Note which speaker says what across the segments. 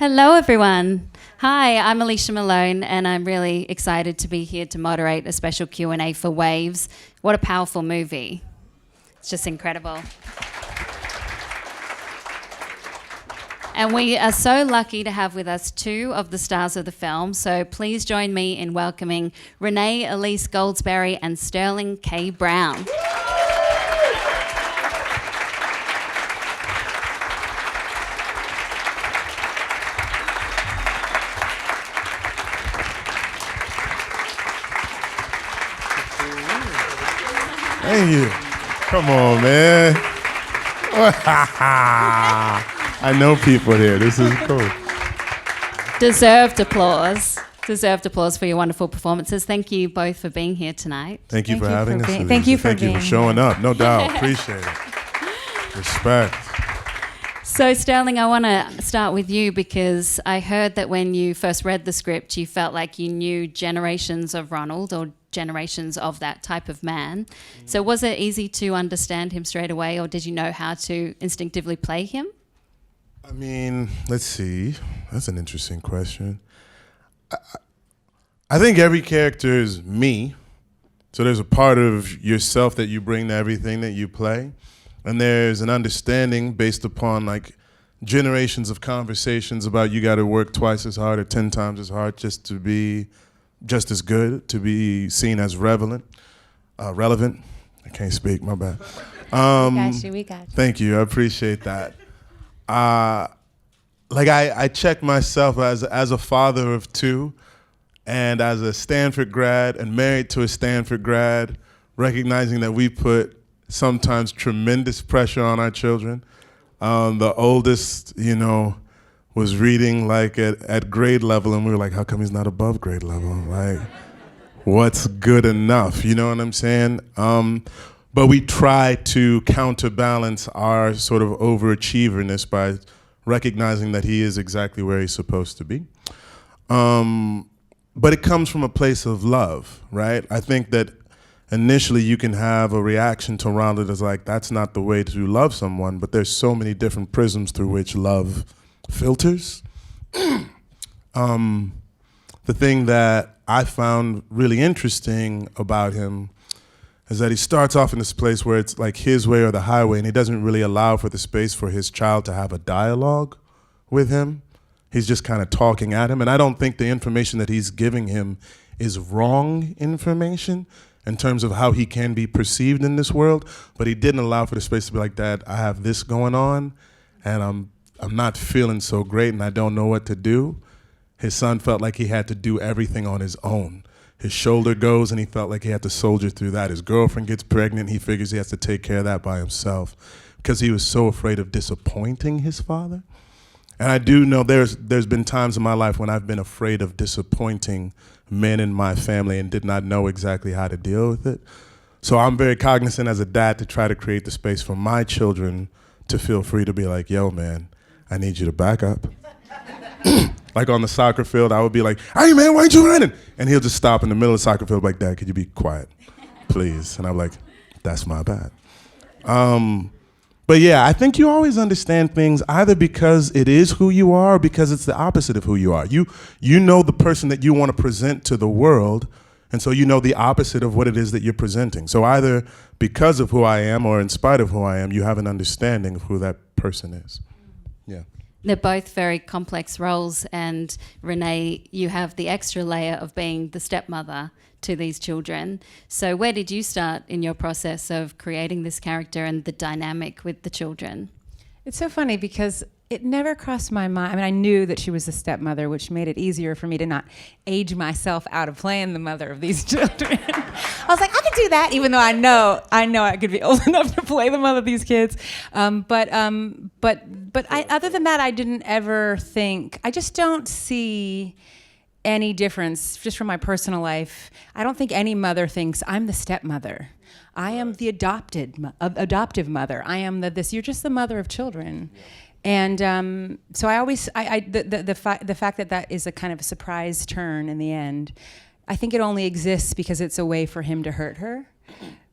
Speaker 1: Hello, everyone. Hi, I'm Alicia Malone, and I'm really excited to be here to moderate a special Q&A for Waves. What a powerful movie. It's just incredible. And we are so lucky to have with us two of the stars of the film, so please join me in welcoming Renée Elise Goldsberry and Sterling K. Brown.
Speaker 2: Thank you. Come on, man. I know people here. This is cool.
Speaker 1: Deserved applause. Deserved applause for your wonderful performances. Thank you both for being here tonight.
Speaker 2: Thank you for having us.
Speaker 3: Thank you for
Speaker 2: showing up. No doubt. Appreciate it. Respect.
Speaker 1: So, Sterling, I want to start with you because I heard that when you first read the script, you felt like you knew generations of Ronald or generations of that type of man. So was it easy to understand him straight away, or did you know how to instinctively play him?
Speaker 2: I mean, let's see. That's an interesting question. I think every character is me. So there's a part of yourself that you bring to everything that you play. And there's an understanding based upon like generations of conversations about you got to work twice as hard or 10 times as hard just to be just as good, to be seen as relevant. I can't speak, my bad.
Speaker 3: We got you.
Speaker 2: Thank you, I appreciate that. I check myself as a father of two and as a Stanford grad and married to a Stanford grad, recognizing that we put sometimes tremendous pressure on our children. The oldest, was reading like at grade level, and we were like, how come he's not above grade level? Like, what's good enough? You know what I'm saying? But we try to counterbalance our sort of overachieverness by recognizing that he is exactly where he's supposed to be. But it comes from a place of love, right? I think that initially you can have a reaction to Ronald as like, that's not the way to love someone, but there's so many different prisms through which love filters. The thing that I found really interesting about him is that he starts off in this place where it's like his way or the highway, and he doesn't really allow for the space for his child to have a dialogue with him. He's just kind of talking at him, and I don't think the information that he's giving him is wrong information in terms of how he can be perceived in this world, but he didn't allow for the space to be like, Dad, I have this going on, and I'm not feeling so great and I don't know what to do. His son felt like he had to do everything on his own. His shoulder goes and he felt like he had to soldier through that. His girlfriend gets pregnant, he figures he has to take care of that by himself because he was so afraid of disappointing his father. And I do know there's been times in my life when I've been afraid of disappointing men in my family and did not know exactly how to deal with it. So I'm very cognizant as a dad to try to create the space for my children to feel free to be like, yo, man, I need you to back up. Like on the soccer field, I would be like, hey, man, why ain't you running? And he'll just stop in the middle of the soccer field like, Dad, could you be quiet, please? And I'm like, that's my bad. But yeah, I think you always understand things either because it is who you are or because it's the opposite of who you are. You know the person that you want to present to the world, and so you know the opposite of what it is that you're presenting. So either because of who I am or in spite of who I am, you have an understanding of who that person is. Yeah.
Speaker 1: They're both very complex roles, and Renée, you have the extra layer of being the stepmother to these children. So where did you start in your process of creating this character and the dynamic with the children?
Speaker 3: It's so funny because it never crossed my mind. I mean, I knew that she was a stepmother, which made it easier for me to not age myself out of playing the mother of these children. I was like, I could do that, even though I know I could be old enough to play the mother of these kids. But other than that, I didn't ever think. I just don't see any difference just from my personal life. I don't think any mother thinks I'm the stepmother. I am the adoptive mother. I am this. You're just the mother of children. And so I always, the fact that is a kind of a surprise turn in the end, I think it only exists because it's a way for him to hurt her.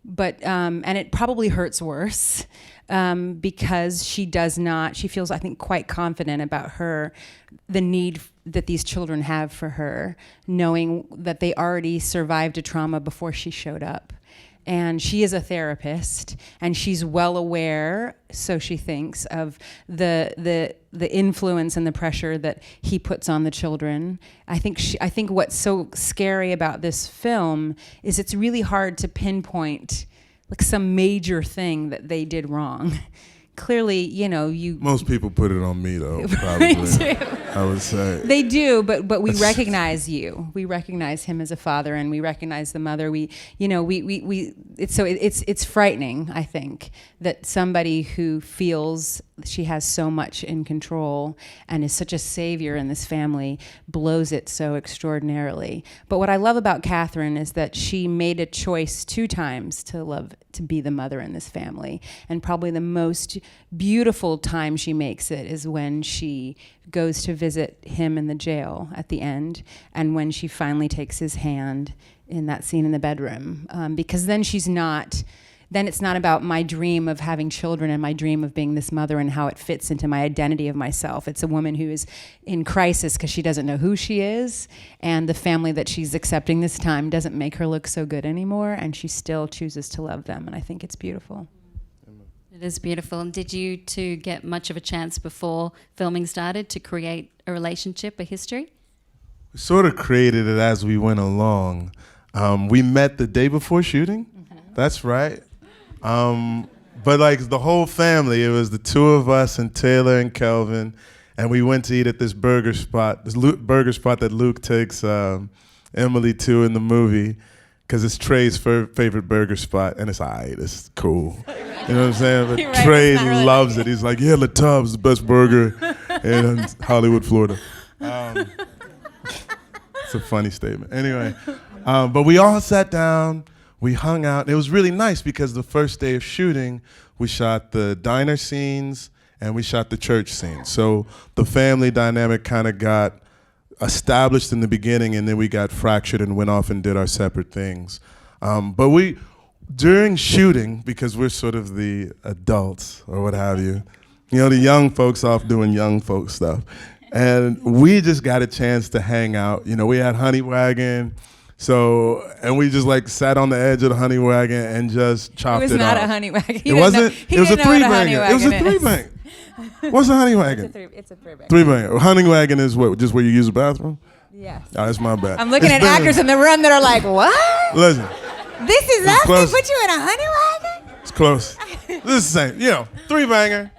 Speaker 3: But and it probably hurts worse because she feels, I think, quite confident about the need that these children have for her, knowing that they already survived a trauma before she showed up. And she is a therapist, and she's well aware, so she thinks, of the influence and the pressure that he puts on the children. I think what's so scary about this film is it's really hard to pinpoint like some major thing that they did wrong. Clearly,
Speaker 2: Most people put it on me, though, probably. I would say.
Speaker 3: They do, but we recognize you. We recognize him as a father, and we recognize the mother. It's frightening, I think, that somebody who feels she has so much in control and is such a savior in this family blows it so extraordinarily. But what I love about Catherine is that she made a choice 2 times to be the mother in this family. And probably the most beautiful time she makes it is when she goes to visit him in the jail at the end, and when she finally takes his hand in that scene in the bedroom. Because then it's not about my dream of having children and my dream of being this mother and how it fits into my identity of myself. It's a woman who is in crisis because she doesn't know who she is, and the family that she's accepting this time doesn't make her look so good anymore, and she still chooses to love them, and I think it's beautiful.
Speaker 1: It is beautiful. And did you two get much of a chance before filming started to create a relationship, a history?
Speaker 2: We sort of created it as we went along. We met the day before shooting. Mm-hmm. That's right. But like the whole family, it was the 2 of us and Taylor and Kelvin, and we went to eat at this burger spot that Luke takes Emily to in the movie, because it's Trey's favorite burger spot, and it's it's cool. You know what I'm saying? But
Speaker 3: Right,
Speaker 2: Trey
Speaker 3: really
Speaker 2: loves it. He's like, yeah, La Tubb's the best burger in Hollywood, Florida. It's a funny statement. Anyway, but we all sat down. We hung out. It was really nice because the first day of shooting, we shot the diner scenes and we shot the church scene. So the family dynamic kind of got established in the beginning, and then we got fractured and went off and did our separate things. But during shooting, because we're sort of the adults or what have you, the young folks off doing young folk stuff. And we just got a chance to hang out. We had Honey Wagon. And we just like sat on the edge of the Honey Wagon and just chopped it up.
Speaker 3: It was not a Honey Wagon.
Speaker 2: It wasn't? It was a 3-banger. It was a 3-banger. What's a Honey Wagon?
Speaker 3: It's a 3-banger.
Speaker 2: 3-banger. Honey Wagon is what? Just where you use the bathroom?
Speaker 3: Yes.
Speaker 2: Oh, that's my bad.
Speaker 3: I'm looking at actors in the room that are like, what?
Speaker 2: Listen.
Speaker 3: This is us? They put you in a Honey Wagon?
Speaker 2: It's close. This is the same. 3-banger.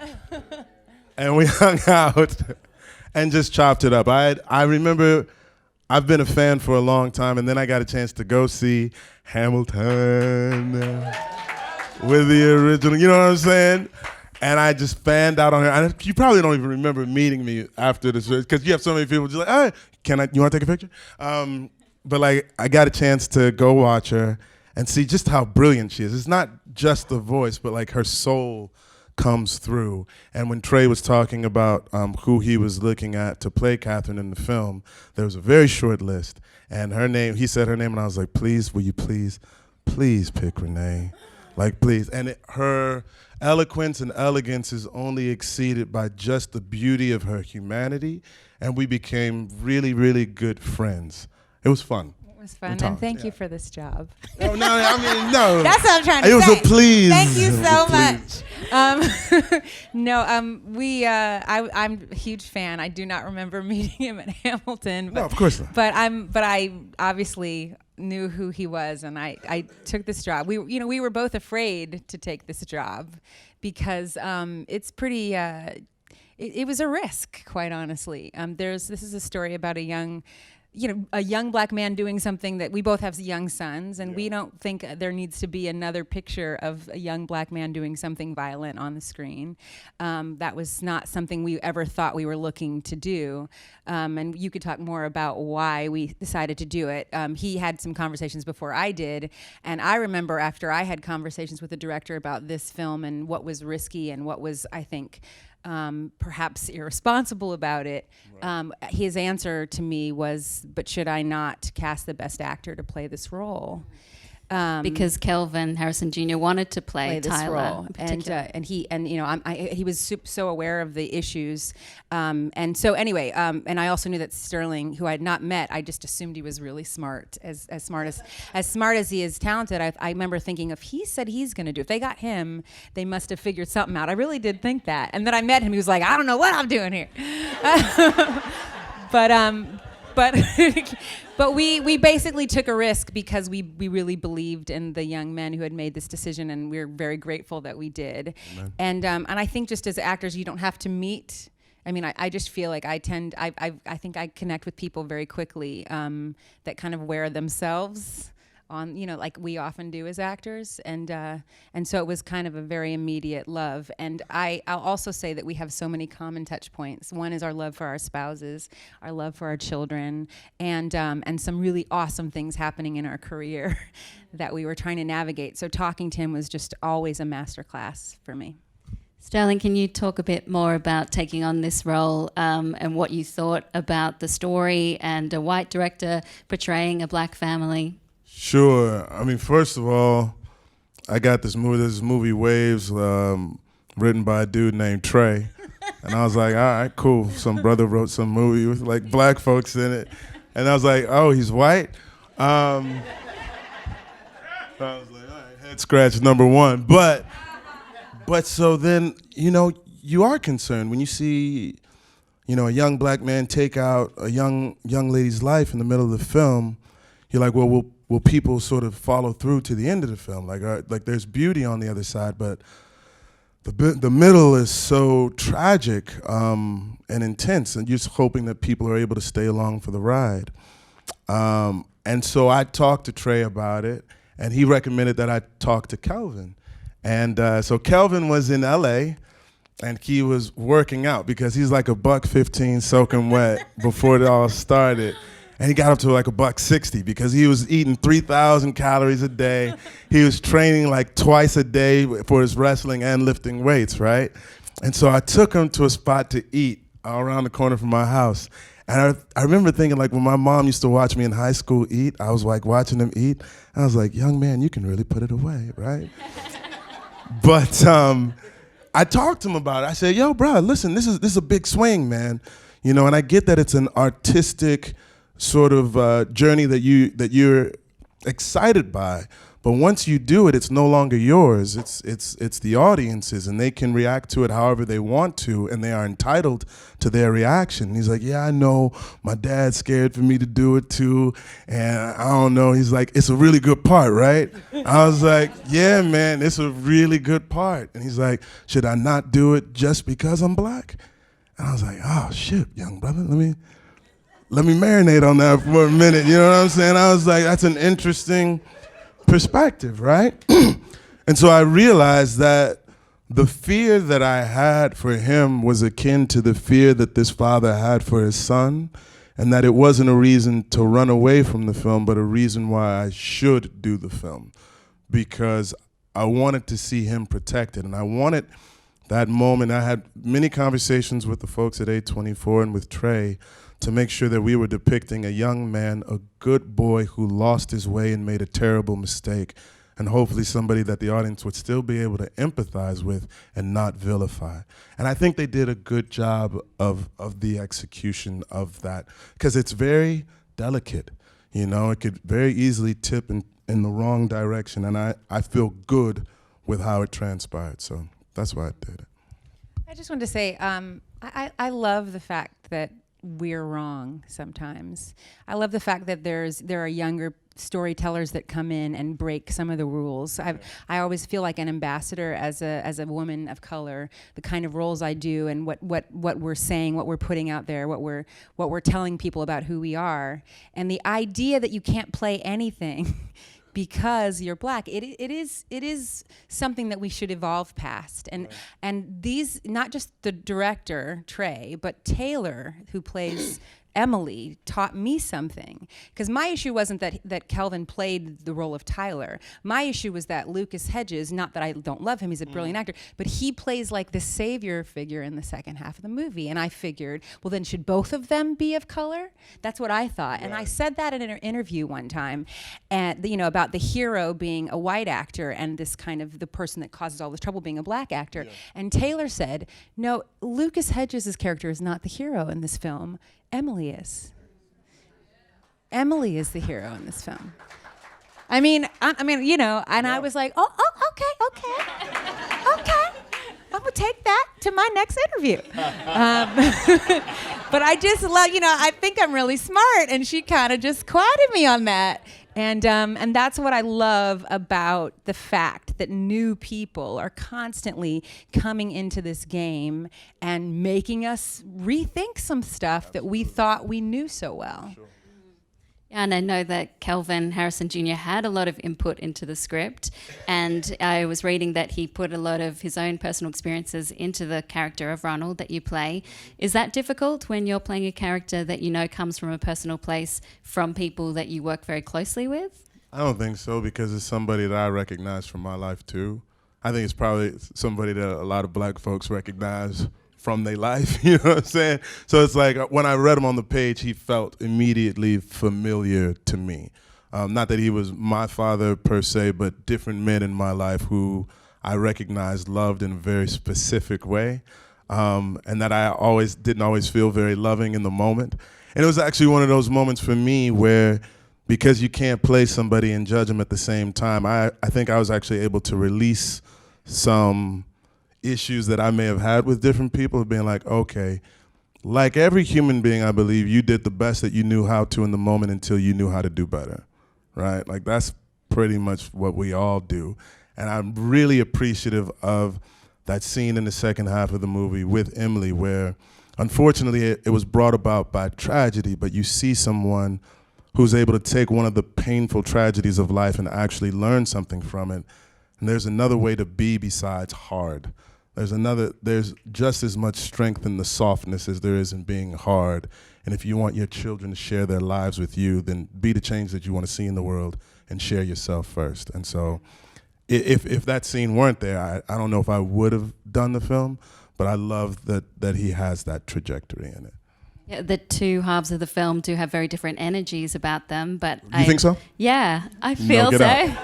Speaker 2: And we hung out and just chopped it up. I remember I've been a fan for a long time, and then I got a chance to go see Hamilton with the original, you know what I'm saying? And I just fanned out on her. You probably don't even remember meeting me after this, because you have so many people just like, hey, you want to take a picture? But like, I got a chance to go watch her and see just how brilliant she is. It's not just the voice, but like her soul comes through. And when Trey was talking about who he was looking at to play Catherine in the film, there was a very short list. And her name, he said her name, and I was like, please, will you please pick Renée? Like, please. And her eloquence and elegance is only exceeded by just the beauty of her humanity. And we became really, really good friends. It was fun.
Speaker 3: It was fun, and thank you for this job.
Speaker 2: No. That's
Speaker 3: what I'm trying to say.
Speaker 2: It was a please.
Speaker 3: Thank you so much. I'm a huge fan. I do not remember meeting him at Hamilton. But,
Speaker 2: no, of course not.
Speaker 3: But I obviously knew who he was, and I took this job. We were both afraid to take this job because it's pretty. It was a risk, quite honestly. This is a story about a young black man doing something that we both have young sons, and we don't think there needs to be another picture of a young black man doing something violent on the screen. That was not something we ever thought we were looking to do. And you could talk more about why we decided to do it. He had some conversations before I did, and I remember after I had conversations with the director about this film and what was risky and what was, I think, perhaps irresponsible about it. Right. His answer to me was, but should I not cast the best actor to play this role?
Speaker 1: Because Kelvin Harrison Jr. wanted to play
Speaker 3: this
Speaker 1: Tyler
Speaker 3: role,
Speaker 1: in particular.
Speaker 3: and he was so aware of the issues, and so anyway, and I also knew that Sterling, who I had not met, I just assumed he was really smart, as smart as he is talented. I remember thinking, if he said he's going to do, if they got him, they must have figured something out. I really did think that, and then I met him. He was like, I don't know what I'm doing here, but we basically took a risk because we really believed in the young men who had made this decision, and we're very grateful that we did. And I think just as actors, you don't have to meet. I mean, I just feel like I think I connect with people very quickly that kind of wear themselves on, like we often do as actors, and so it was kind of a very immediate love. And I'll also say that we have so many common touch points. One is our love for our spouses, our love for our children, and some really awesome things happening in our career that we were trying to navigate. So talking to him was just always a masterclass for me.
Speaker 1: Sterling, can you talk a bit more about taking on this role and what you thought about the story and a white director portraying a black family?
Speaker 2: Sure. I mean, first of all, I got this movie Waves, written by a dude named Trey. And I was like, all right, cool. Some brother wrote some movie with like black folks in it. And I was like, oh, he's white? So I was like, all right, head scratch number one. But so then, you are concerned when you see, a young black man take out a young lady's life in the middle of the film. You're like, well, will people sort of follow through to the end of the film? Like there's beauty on the other side, but the middle is so tragic and intense, and you're just hoping that people are able to stay along for the ride. And so I talked to Trey about it, and he recommended that I talk to Kelvin. And so Kelvin was in LA, and he was working out because he's like $115 soaking wet before it all started. And he got up to like $160 because he was eating 3,000 calories a day. He was training like twice a day for his wrestling and lifting weights, right? And so I took him to a spot to eat around the corner from my house. And I remember thinking, like, when my mom used to watch me in high school eat, I was like watching him eat. And I was like, young man, you can really put it away, right? But I talked to him about it. I said, yo, bro, listen, this is a big swing, man. And I get that it's an artistic sort of journey that you're excited by, but once you do it, it's no longer yours. It's the audience's, and they can react to it however they want to, and they are entitled to their reaction. And he's like, yeah, I know. My dad's scared for me to do it too, and I don't know. He's like, it's a really good part, right? I was like, yeah, man, it's a really good part. And he's like, should I not do it just because I'm black? And I was like, oh shit, young brother, let me marinate on that for a minute, you know what I'm saying? I was like, that's an interesting perspective, right? And so I realized that the fear that I had for him was akin to the fear that this father had for his son, and that it wasn't a reason to run away from the film, but a reason why I should do the film, because I wanted to see him protected, and I wanted that moment. I had many conversations with the folks at A24 and with Trey to make sure that we were depicting a young man, a good boy who lost his way and made a terrible mistake, and hopefully somebody that the audience would still be able to empathize with and not vilify. And I think they did a good job of the execution of that, because it's very delicate. It could very easily tip in the wrong direction, and I feel good with how it transpired, so that's why I did it.
Speaker 3: I just wanted to say, I love the fact that we're wrong sometimes. I love the fact that there are younger storytellers that come in and break some of the rules. I always feel like an ambassador as a woman of color, the kind of roles I do and what we're saying, what we're putting out there, what we're telling people about who we are. And the idea that you can't play anything because you're black, it is something that we should evolve past. And these, not just the director Trey, but Taylor, who plays Emily taught me something. Because my issue wasn't that Kelvin played the role of Tyler. My issue was that Lucas Hedges, not that I don't love him, he's a brilliant actor, but he plays like the savior figure in the second half of the movie. And I figured, well, then should both of them be of color? That's what I thought. And I said that in an interview one time, and about the hero being a white actor and this kind of the person that causes all this trouble being a black actor. Yeah. And Taylor said, no, Lucas Hedges' character is not the hero in this film. Emily is. Emily is the hero in this film. I mean, I was like, okay. I'm gonna take that to my next interview. But I just love, I think I'm really smart, and she kind of just quieted me on that. And that's what I love about the fact that new people are constantly coming into this game and making us rethink some stuff that we thought we knew so well. Sure.
Speaker 1: And I know that Kelvin Harrison Jr. had a lot of input into the script, and I was reading that he put a lot of his own personal experiences into the character of Ronald that you play. Is that difficult when you're playing a character that comes from a personal place from people that you work very closely with?
Speaker 2: I don't think so, because it's somebody that I recognize from my life too. I think it's probably somebody that a lot of black folks recognize from their life, you know what I'm saying? So it's like when I read him on the page, he felt immediately familiar to me. Not that he was my father per se, but different men in my life who I recognized loved in a very specific way, and that I didn't always feel very loving in the moment. And it was actually one of those moments for me where, because you can't play somebody and judge them at the same time, I think I was actually able to release some issues that I may have had with different people, being like, okay, like every human being, I believe you did the best that you knew how to in the moment until you knew how to do better, right? Like that's pretty much what we all do. And I'm really appreciative of that scene in the second half of the movie with Emily, where unfortunately it was brought about by tragedy, but you see someone who's able to take one of the painful tragedies of life and actually learn something from it. And there's another way to be besides hard. There's just as much strength in the softness as there is in being hard. And if you want your children to share their lives with you, then be the change that you want to see in the world and share yourself first. And so if that scene weren't there, I don't know if I would have done the film, but I love that he has that trajectory in it.
Speaker 1: Yeah, the two halves of the film do have very different energies about them, but
Speaker 2: you think so?
Speaker 1: Yeah, I feel so.
Speaker 2: Out.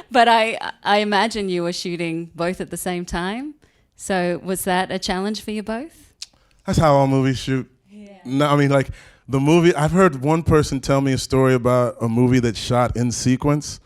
Speaker 1: But I imagine you were shooting both at the same time. So was that a challenge for you both?
Speaker 2: That's how all movies shoot. Yeah. No, I mean, like the movie, I've heard one person tell me a story about a movie that's shot in sequence,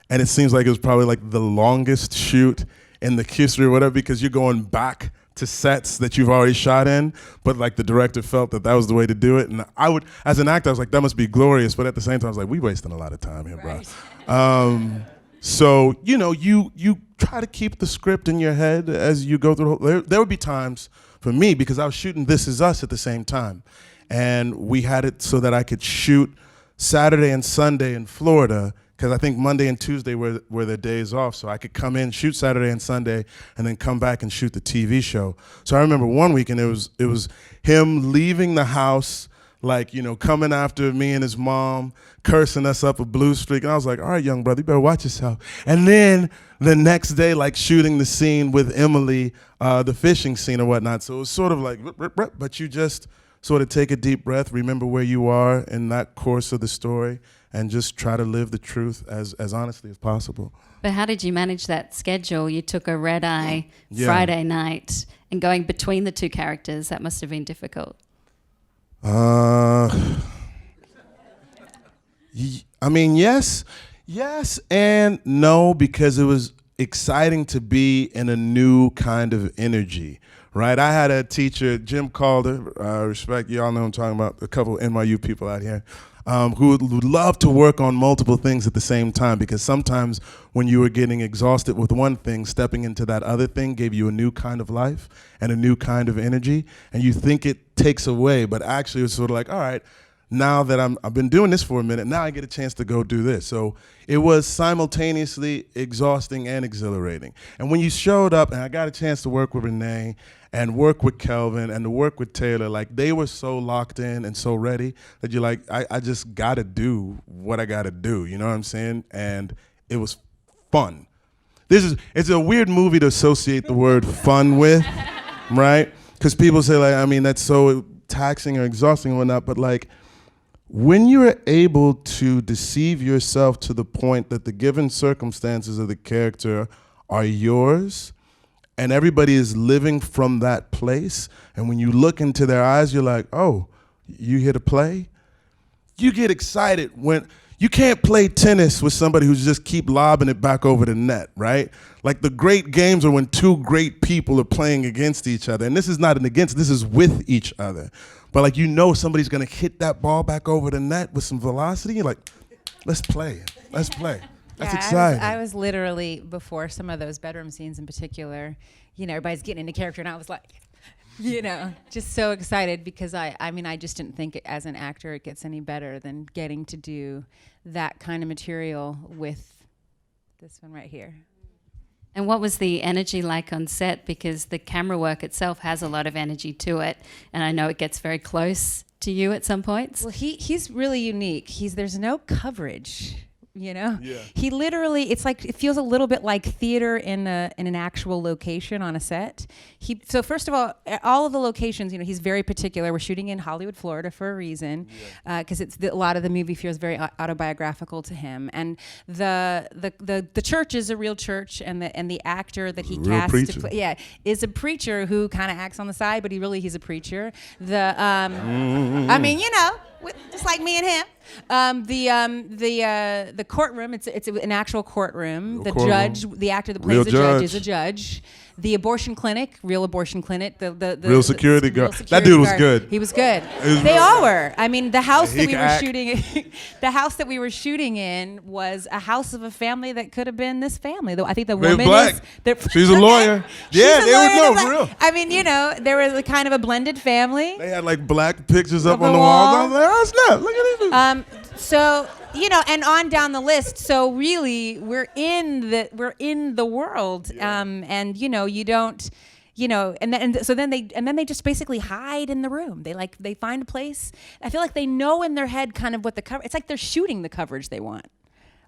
Speaker 2: and it seems like it was probably like the longest shoot in the history or whatever, because you're going back to sets that you've already shot in, but like the director felt that was the way to do it. And I would, as an actor, I was like, that must be glorious, but at the same time, I was like, we wasting a lot of time here, bro. Right. So, you try to keep the script in your head as you go through. There would be times for me, because I was shooting This Is Us at the same time, and we had it so that I could shoot Saturday and Sunday in Florida, because I think Monday and Tuesday were their days off, so I could come in, shoot Saturday and Sunday, and then come back and shoot the TV show. So I remember one weekend it was him leaving the house, like, coming after me and his mom, cursing us up a blue streak. And I was like, all right, young brother, you better watch yourself. And then the next day, like shooting the scene with Emily, the fishing scene or whatnot. So it was sort of like, but you just sort of take a deep breath, remember where you are in that course of the story, and just try to live the truth as honestly as possible.
Speaker 1: But how did you manage that schedule? You took a red-eye Friday night, and going between the two characters, that must have been difficult.
Speaker 2: I mean, yes and no, because it was exciting to be in a new kind of energy, right? I had a teacher, Jim Calder, respect, y'all know who I'm talking about, a couple NYU people out here, who would love to work on multiple things at the same time, because sometimes when you were getting exhausted with one thing, stepping into that other thing gave you a new kind of life and a new kind of energy, and you think it takes away, but actually it's sort of like, all right, now that I've been doing this for a minute, now I get a chance to go do this. So it was simultaneously exhausting and exhilarating. And when you showed up, and I got a chance to work with Renee and work with Kelvin and to work with Taylor, like they were so locked in and so ready that you're like, I just gotta do what I gotta do, you know what I'm saying? And it was fun. It's a weird movie to associate the word fun with, right? Because people say like, I mean, that's so taxing or exhausting or whatnot, but like, when you're able to deceive yourself to the point that the given circumstances of the character are yours, and everybody is living from that place, and when you look into their eyes, you're like, oh, you here to play? You get excited when you can't play tennis with somebody who's just keep lobbing it back over the net, right? Like the great games are when two great people are playing against each other, and this is not an against, this is with each other. But like, you know somebody's gonna hit that ball back over the net with some velocity. You're like, let's play, let's play. That's exciting.
Speaker 3: I was literally, before some of those bedroom scenes in particular, you know, everybody's getting into character, and I was like, you know, just so excited because I mean, I just didn't think as an actor it gets any better than getting to do that kind of material with this one right here.
Speaker 1: And what was the energy like on set? Because the camera work itself has a lot of energy to it, and I know it gets very close to you at some points.
Speaker 3: Well, he's really unique. There's no coverage. You know,
Speaker 2: Yeah.
Speaker 3: He literally, it's like, it feels a little bit like theater in an actual location on a set. So first of all of the locations, you know, he's very particular. We're shooting in Hollywood, Florida for a reason, because a lot of the movie feels very autobiographical to him. And the church is a real church, and the actor that he cast to play, is a preacher who kind of acts on the side, but he's a preacher. I mean, you know, just like me and him. The courtroom, it's an actual courtroom. The judge, the actor that plays the judge is a judge. The abortion clinic, real abortion clinic. The
Speaker 2: real security guard. That dude was good.
Speaker 3: He was good. They all were. I mean, the house that we were shooting, the house that we were shooting in was a house of a family that could have been this family. Though I think the woman
Speaker 2: black. She's a lawyer.
Speaker 3: Yeah,
Speaker 2: they would know for real.
Speaker 3: I mean, you know, there was a kind of a blended family.
Speaker 2: They had like black pictures up on the wall. I was like, oh snap! Look at this.
Speaker 3: So, you know, and on down the list. So really, we're in the world, and you know, you don't, you know, and then they just basically hide in the room. They find a place. I feel like they know in their head kind of what the cover. It's like they're shooting the coverage they want.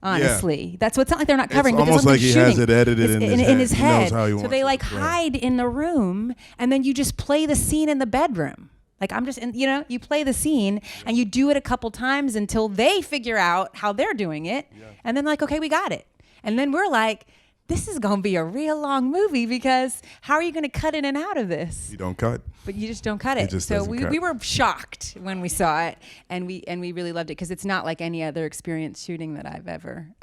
Speaker 3: Honestly, that's what it's not like they're not covering.
Speaker 2: It's almost like he has it edited
Speaker 3: in his head.
Speaker 2: He knows how he wants
Speaker 3: so they
Speaker 2: it.
Speaker 3: like hide in the room, and then you just play the scene in the bedroom. Like you know, you play the scene and you do it a couple times until they figure out how they're doing it. Yeah. And then like, okay, we got it. And then we're like, this is going to be a real long movie because how are you going to cut in and out of this?
Speaker 2: You don't cut.
Speaker 3: But you just don't cut it. So we were shocked when we saw it, and we really loved it because it's not like any other experience shooting that I've ever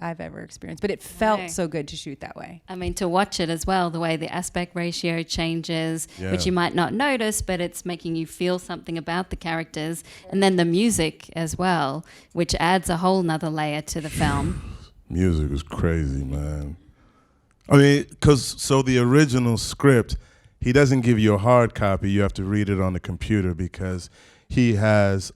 Speaker 3: experienced. But it felt so good to shoot that way.
Speaker 1: I mean, to watch it as well, the way the aspect ratio changes, which you might not notice, but it's making you feel something about the characters, and then the music as well, which adds a whole nother layer to the film.
Speaker 2: Music was crazy, man. I mean, so the original script, he doesn't give you a hard copy. You have to read it on the computer because he has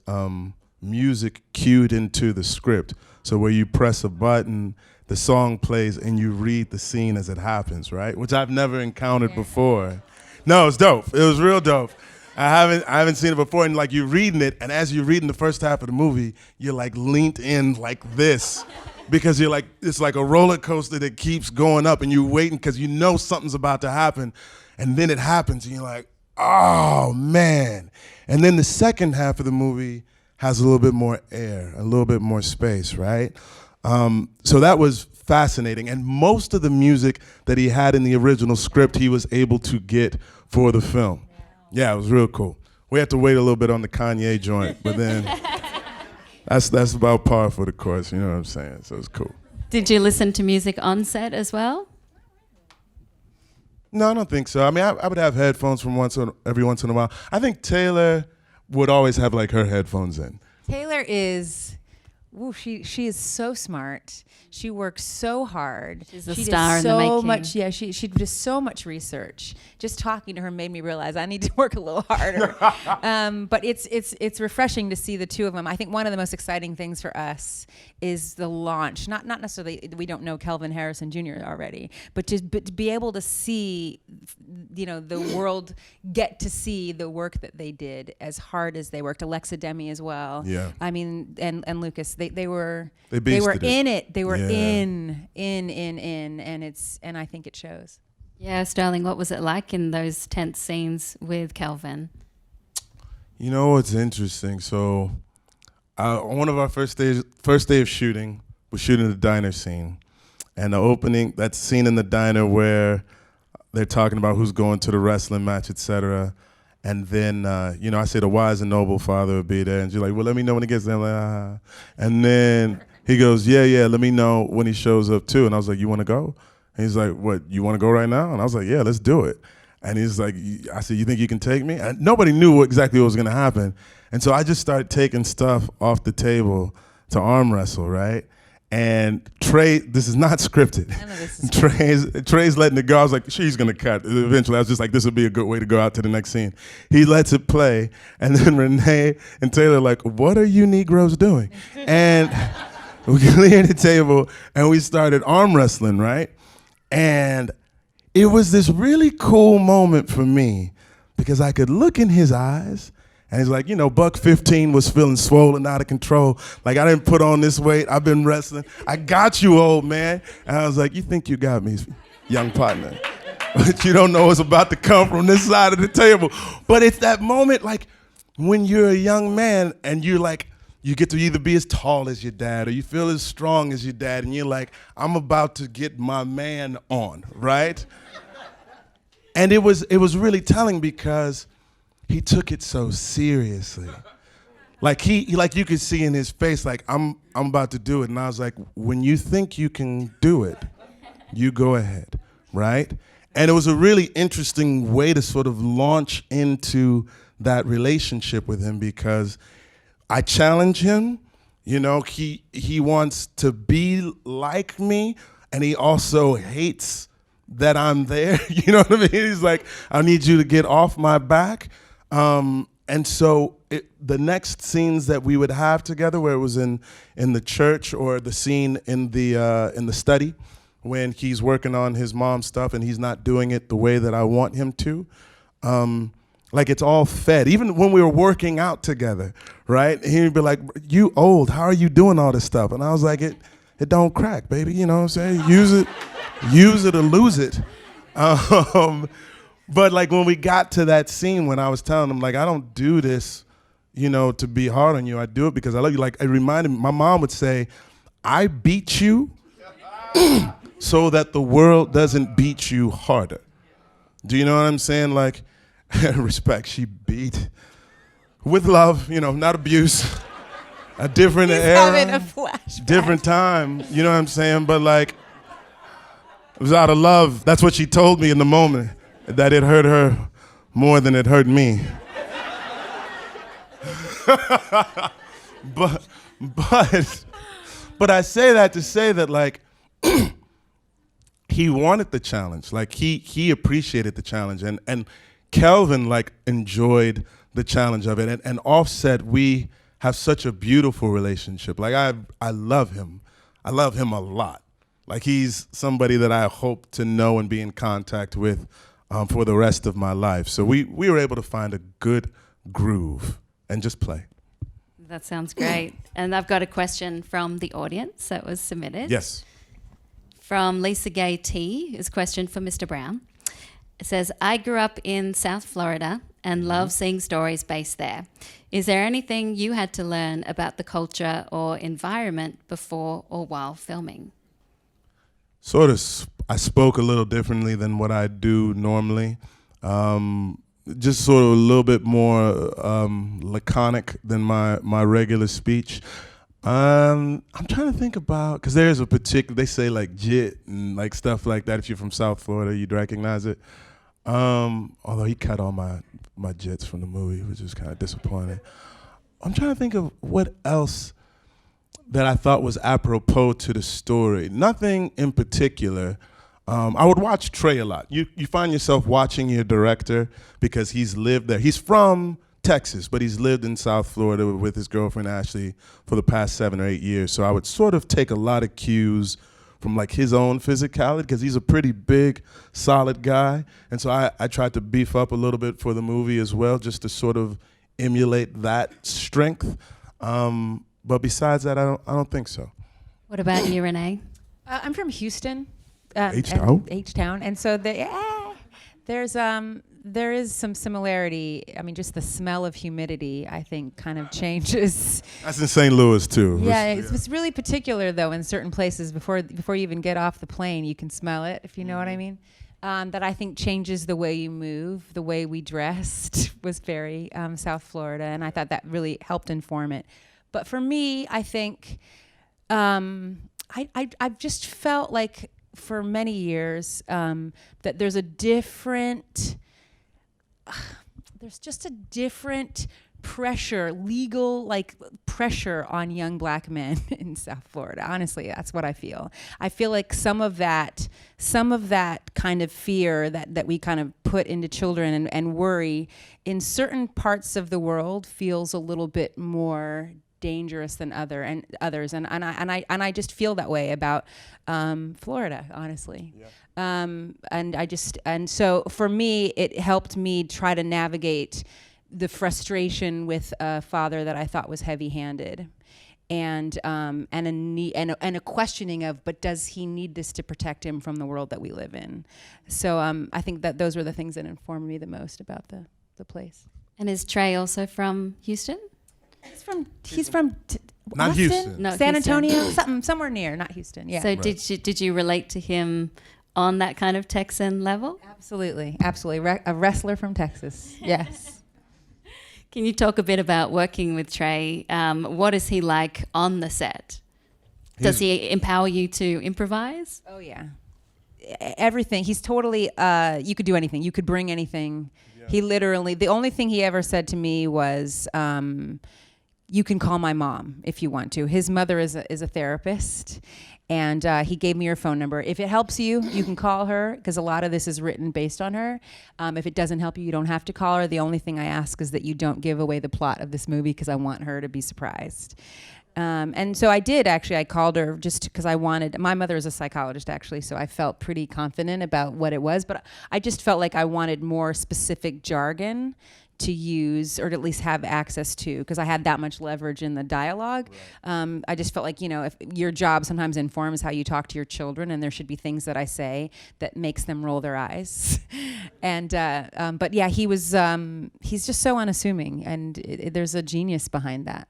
Speaker 2: music cued into the script. So where you press a button, the song plays, and you read the scene as it happens, right? Which I've never encountered before. No, it's dope. It was real dope. I haven't seen it before, and like you're reading it, and as you're reading the first half of the movie, you're like leaned in like this. Because you're like, it's like a roller coaster that keeps going up and you're waiting because you know something's about to happen. And then it happens and you're like, oh man. And then the second half of the movie has a little bit more air, a little bit more space, right? So that was fascinating. And most of the music that he had in the original script, he was able to get for the film. Yeah, it was real cool. We had to wait a little bit on the Kanye joint, but then... That's about par for the course, you know what I'm saying? So it's cool.
Speaker 1: Did you listen to music on set as well?
Speaker 2: No, I don't think so. I mean, I would have headphones from every once in a while. I think Taylor would always have like her headphones in.
Speaker 3: Taylor is Ooh, she is so smart. She works so hard.
Speaker 1: She's a
Speaker 3: she
Speaker 1: star
Speaker 3: does
Speaker 1: in the
Speaker 3: so
Speaker 1: making.
Speaker 3: much. Yeah, she does so much research. Just talking to her made me realize I need to work a little harder. But it's refreshing to see the two of them. I think one of the most exciting things for us is the launch. Not necessarily we don't know Kelvin Harrison Jr. already, but to be able to see, the world get to see the work that they did as hard as they worked. Alexa, Demie as well.
Speaker 2: Yeah.
Speaker 3: I mean, and Lucas, they were
Speaker 2: beasted
Speaker 3: in it. They were
Speaker 2: Yeah.
Speaker 3: in, and I think it shows.
Speaker 1: Yeah, Sterling, what was it like in those tense scenes with Kelvin?
Speaker 2: You know, it's interesting. So, on one of our first day of shooting, we're shooting the diner scene, and the opening, that scene in the diner where they're talking about who's going to the wrestling match, etc. And then, I say the wise and noble father would be there, and she's like, well, let me know when he gets there. I'm like, ah. And then he goes, yeah, let me know when he shows up too. And I was like, you want to go? And he's like, what, you want to go right now? And I was like, yeah, let's do it. And he's like, I said, you think you can take me? And nobody knew exactly what was going to happen. And so I just started taking stuff off the table to arm wrestle, right? And Trey, this is not scripted.
Speaker 3: None of this is
Speaker 2: Trey's letting it go. I was like, she's going to cut. Eventually, I was just like, this would be a good way to go out to the next scene. He lets it play. And then Renee and Taylor are like, what are you Negroes doing? And we cleared the table, and we started arm wrestling, right? And it was this really cool moment for me because I could look in his eyes, and he's like, Buck 15 was feeling swollen, out of control. Like, I didn't put on this weight. I've been wrestling. I got you, old man. And I was like, you think you got me, young partner. But you don't know what's about to come from this side of the table. But it's that moment, like, when you're a young man and you're like, you get to either be as tall as your dad or you feel as strong as your dad, and you're like, I'm about to get my man on, right? And it was really telling because he took it so seriously. Like he like you could see in his face, like I'm about to do it. And I was like, when you think you can do it, you go ahead, right? And it was a really interesting way to sort of launch into that relationship with him because I challenge him. He wants to be like me, and he also hates that I'm there. You know what I mean? He's like, I need you to get off my back. And so the next scenes that we would have together, where it was in the church or the scene in the study when he's working on his mom's stuff and he's not doing it the way that I want him to, like it's all fed. Even when we were working out together, right? He'd be like, you old, how are you doing all this stuff? And I was like, it don't crack, baby. You know what I'm saying? Use it or lose it. But like when we got to that scene when I was telling him, like, I don't do this, to be hard on you. I do it because I love you. Like, it reminded me, my mom would say, I beat you so that the world doesn't beat you harder. Do you know what I'm saying? Like, respect, she beat with love, not abuse. A different
Speaker 3: Having
Speaker 2: era,
Speaker 3: a flashback.
Speaker 2: different time, you know what I'm saying? But like, it was out of love. That's what she told me in the moment, that it hurt her more than it hurt me. but I say that to say that, like, he wanted the challenge. Like, he appreciated the challenge. And Kelvin, like, enjoyed the challenge of it. And Offset, we have such a beautiful relationship. Like, I love him. I love him a lot. Like, he's somebody that I hope to know and be in contact with for the rest of my life. So we were able to find a good groove and just play.
Speaker 1: That sounds great. And I've got a question from the audience that was submitted.
Speaker 2: Yes.
Speaker 1: From Lisa Gay T, is a question for Mr. Brown. It says, I grew up in South Florida and love seeing stories based there. Is there anything you had to learn about the culture or environment before or while filming?
Speaker 2: Sort of, I spoke a little differently than what I do normally. Just sort of a little bit more laconic than my regular speech. I'm trying to think about, because there's a particular, they say like jit and like stuff like that. If you're from South Florida, you'd recognize it. Although he cut all my jits from the movie, which is kind of disappointing. I'm trying to think of what else that I thought was apropos to the story. Nothing in particular. I would watch Trey a lot. You find yourself watching your director because he's lived there. He's from Texas, but he's lived in South Florida with his girlfriend Ashley for the past 7 or 8 years. So I would sort of take a lot of cues from like his own physicality because he's a pretty big, solid guy. And so I tried to beef up a little bit for the movie as well, just to sort of emulate that strength. But besides that, I don't think so.
Speaker 1: What about you, Renee?
Speaker 3: I'm from Houston.
Speaker 2: H-Town,
Speaker 3: and so there is some similarity. I mean, just the smell of humidity, I think, kind of changes.
Speaker 2: That's in St. Louis too.
Speaker 3: Yeah, it's really particular though. In certain places, before you even get off the plane, you can smell it, if you know what I mean. That I think changes the way you move, the way we dressed was very South Florida, and I thought that really helped inform it. But for me, I think I've just felt like, for many years, that there's just a different pressure, legal pressure on young black men in South Florida. Honestly, that's what I feel. I feel like some of that kind of fear that we kind of put into children and worry in certain parts of the world feels a little bit more dangerous than others, and I just feel that way about Florida, honestly. Yeah. And so for me, it helped me try to navigate the frustration with a father that I thought was heavy-handed, and a questioning of, but does he need this to protect him from the world that we live in? So I think that those were the things that informed me the most about the place.
Speaker 1: And is Trey also from Houston?
Speaker 3: He's from
Speaker 2: not
Speaker 3: Austin?
Speaker 2: Houston.
Speaker 1: No,
Speaker 3: San
Speaker 1: Houston.
Speaker 3: Antonio, somewhere near, not Houston. Yeah.
Speaker 1: So
Speaker 2: Right.
Speaker 1: did you relate to him on that kind of Texan level?
Speaker 3: Absolutely. A wrestler from Texas. Yes.
Speaker 1: Can you talk a bit about working with Trey? What is he like on the set? Does he empower you to improvise?
Speaker 3: Oh yeah. Everything. He's totally. You could do anything. You could bring anything. Yeah. He literally. The only thing he ever said to me was, "You can call my mom if you want to." His mother is a therapist, and he gave me her phone number. If it helps you, you can call her, because a lot of this is written based on her. If it doesn't help you, you don't have to call her. The only thing I ask is that you don't give away the plot of this movie, because I want her to be surprised. And so I did, actually. I called her just because I wanted. My mother is a psychologist, actually, so I felt pretty confident about what it was. But I just felt like I wanted more specific jargon to use, or to at least have access to, because I had that much leverage in the dialogue. Right. I just felt like, if your job sometimes informs how you talk to your children, and there should be things that I say that makes them roll their eyes. And but yeah, he's just so unassuming, and there's a genius behind that.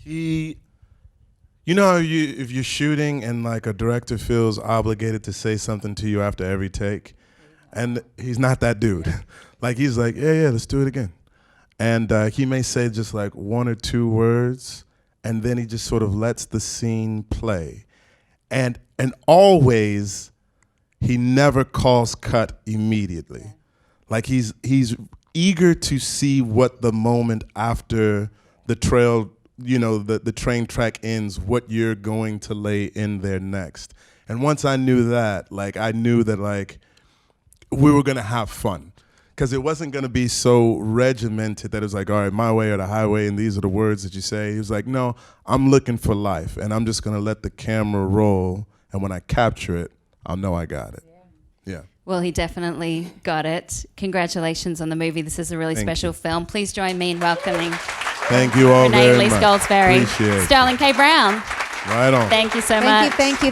Speaker 2: If you're shooting and like a director feels obligated to say something to you after every take, and he's not that dude. Like, he's like, yeah, let's do it again. And he may say just like one or two words, and then he just sort of lets the scene play. And always, he never calls cut immediately. Yeah. Like, he's eager to see what the moment after the trail, the train track ends, what you're going to lay in there next. And once I knew that, I knew that we were gonna have fun. Because it wasn't going to be so regimented that it was like, all right, my way or the highway, and these are the words that you say. He was like, no, I'm looking for life, and I'm just going to let the camera roll, and when I capture it, I'll know I got it. Yeah.
Speaker 1: Well, he definitely got it. Congratulations on the movie. This is a really special film. Please join me in welcoming
Speaker 2: Thank you all
Speaker 1: Renée
Speaker 2: very
Speaker 1: Elise
Speaker 2: much.
Speaker 1: Goldsberry,
Speaker 2: Appreciate it.
Speaker 1: Sterling K. Brown.
Speaker 2: Right on.
Speaker 1: Thank you so much.
Speaker 3: Thank you.